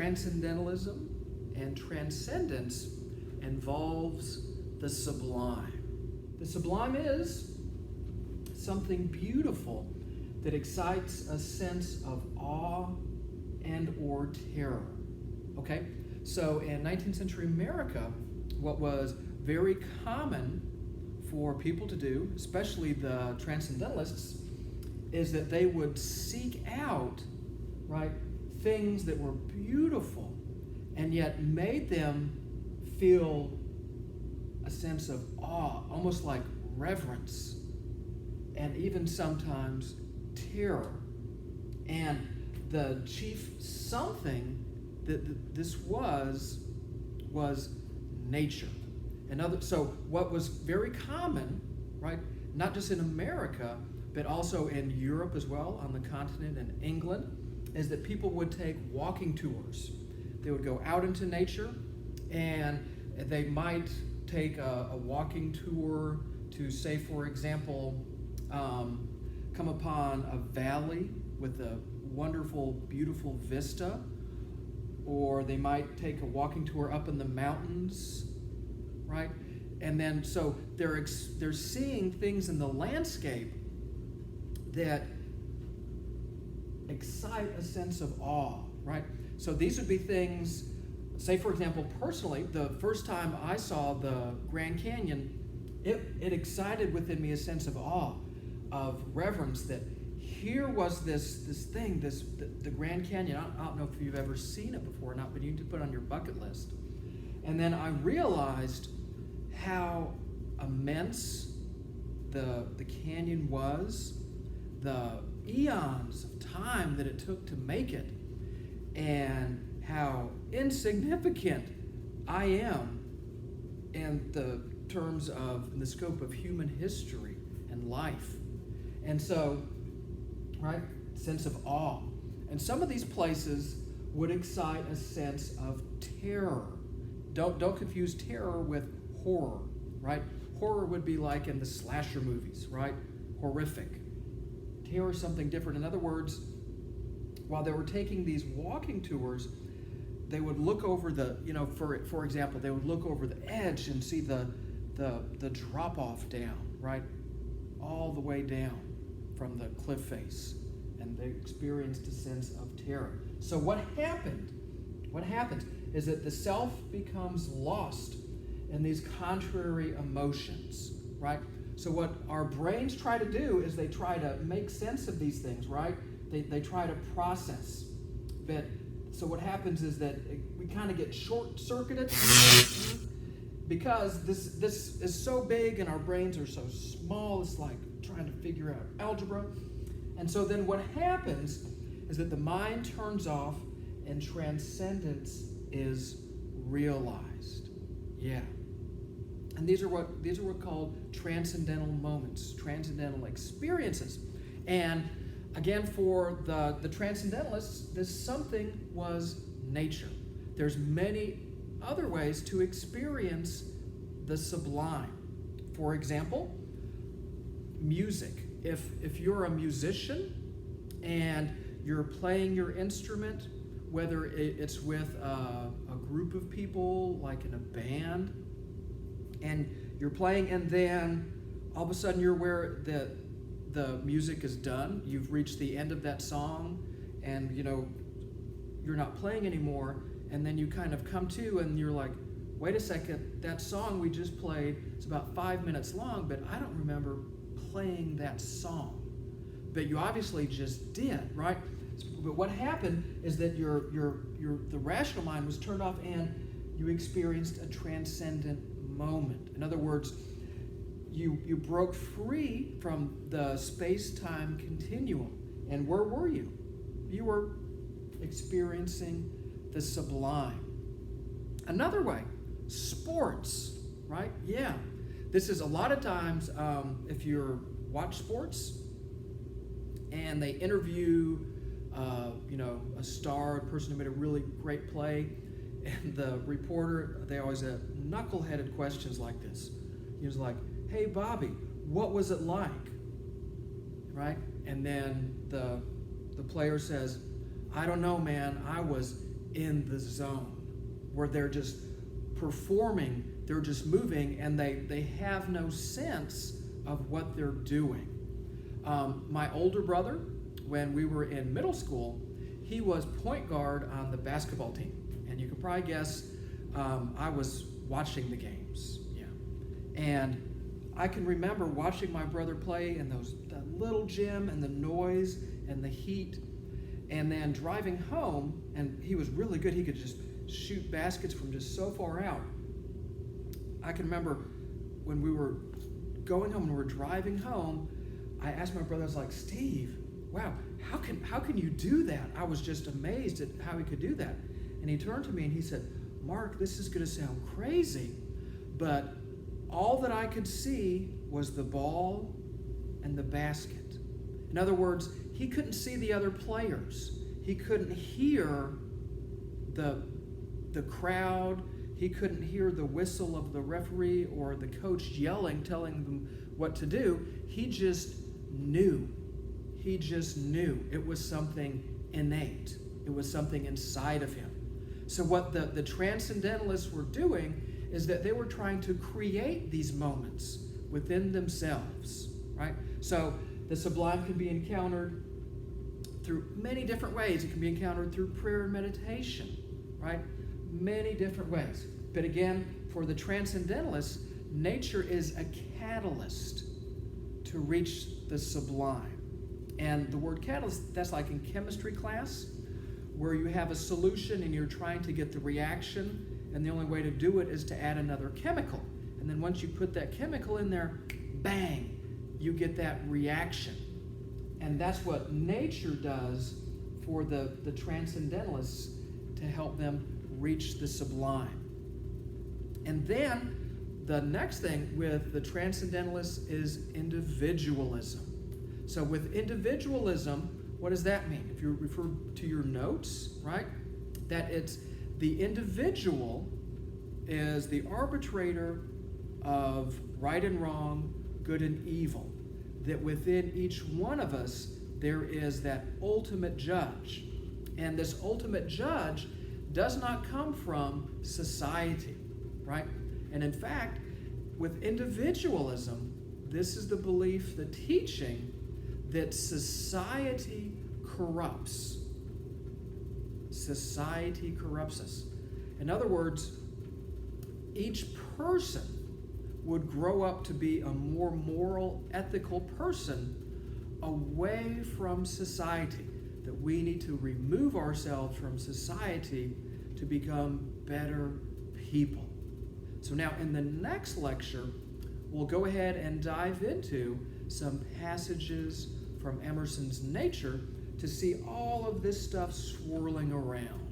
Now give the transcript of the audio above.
Transcendentalism and transcendence involves the sublime. The sublime is something beautiful that excites a sense of awe and or terror. Okay? So in 19th century America, what was very common for people to do, especially the transcendentalists, is that they would seek out, right, things that were beautiful and yet made them feel a sense of awe, almost like reverence, and even sometimes terror. And the chief something that this was nature. So what was very common, right, not just in America, but also in Europe as well, on the continent in England, is that people would take walking tours. They would go out into nature, and they might take a walking tour to, say, for example, come upon a valley with a wonderful, beautiful vista, or they might take a walking tour up in the mountains, right? And then so they're seeing things in the landscape that excite a sense of awe, right? So these would be things, say for example, personally, the first time I saw the Grand Canyon, it excited within me a sense of awe, of reverence, that here was this thing, the Grand Canyon. I don't know if you've ever seen it before or not, but you need to put it on your bucket list. And then I realized how immense the canyon was, the eons of time that it took to make it, and how insignificant I am in the terms of, in the scope of human history and life. And so, right, sense of awe. And some of these places would excite a sense of terror. Don't confuse terror with horror, right? Horror would be like in the slasher movies, right? Horrific. Terror is something different. In other words, while they were taking these walking tours, they would look over the, for example, they would look over the edge and see the drop-off down, right? All the way down from the cliff face. And they experienced a sense of terror. So what happens is that the self becomes lost in these contrary emotions, right? So what our brains try to do is they try to make sense of these things, right? They try to process. But so what happens is that we kind of get short-circuited because this is so big and our brains are so small. It's like trying to figure out algebra. And so then what happens is that the mind turns off and transcendence is realized. Yeah. And these are what called transcendental moments, transcendental experiences. And again, for the transcendentalists, this something was nature. There's many other ways to experience the sublime. For example, music. If you're a musician and you're playing your instrument, whether it's with a group of people, like in a band, and you're playing, and then all of a sudden you're aware that the music is done, you've reached the end of that song, and you're not playing anymore, and then you kind of come to and you're like, wait a second, that song we just played is about 5 minutes long, but I don't remember playing that song. But you obviously just did, right? But what happened is that the rational mind was turned off and you experienced a transcendent moment. In other words, you broke free from the space-time continuum. And where were you? You were experiencing the sublime. Another way, sports, right? Yeah. This is a lot of times, if you watch sports and they interview, a star, a person who made a really great play, and the reporter, they always have knuckle-headed questions like this. He was like, hey, Bobby, what was it like? Right? And then the player says, I don't know, man. I was in the zone where they're just performing, they're just moving, and they have no sense of what they're doing. My older brother, when we were in middle school, he was point guard on the basketball team. And you can probably guess I was watching the games. Yeah. And I can remember watching my brother play in that little gym and the noise and the heat, and then driving home, and he was really good. He could just shoot baskets from just so far out. I can remember when we were going home and we were driving home, I asked my brother, I was like, Steve, wow, how can you do that? I was just amazed at how he could do that. And he turned to me and he said, Mark, this is going to sound crazy, but all that I could see was the ball and the basket. In other words, he couldn't see the other players. He couldn't hear the crowd. He couldn't hear the whistle of the referee or the coach yelling, telling them what to do. He just knew. He just knew. It was something innate. It was something inside of him. So what the Transcendentalists were doing is that they were trying to create these moments within themselves, right? So the sublime can be encountered through many different ways. It can be encountered through prayer and meditation, right? Many different ways. But again, for the Transcendentalists, nature is a catalyst to reach the sublime. And the word catalyst, that's like in chemistry class, where you have a solution and you're trying to get the reaction, and the only way to do it is to add another chemical. And then once you put that chemical in there, bang, you get that reaction. And that's what nature does for the Transcendentalists to help them reach the sublime. And then the next thing with the Transcendentalists is individualism. So with individualism, what does that mean? If you refer to your notes, right? That it's the individual is the arbitrator of right and wrong, good and evil. That within each one of us, there is that ultimate judge. And this ultimate judge does not come from society, right? And in fact, with individualism, this is the belief, the teaching, that society corrupts. Society corrupts us. In other words, each person would grow up to be a more moral, ethical person away from society. That we need to remove ourselves from society to become better people. So now in the next lecture, we'll go ahead and dive into some passages from Emerson's Nature to see all of this stuff swirling around.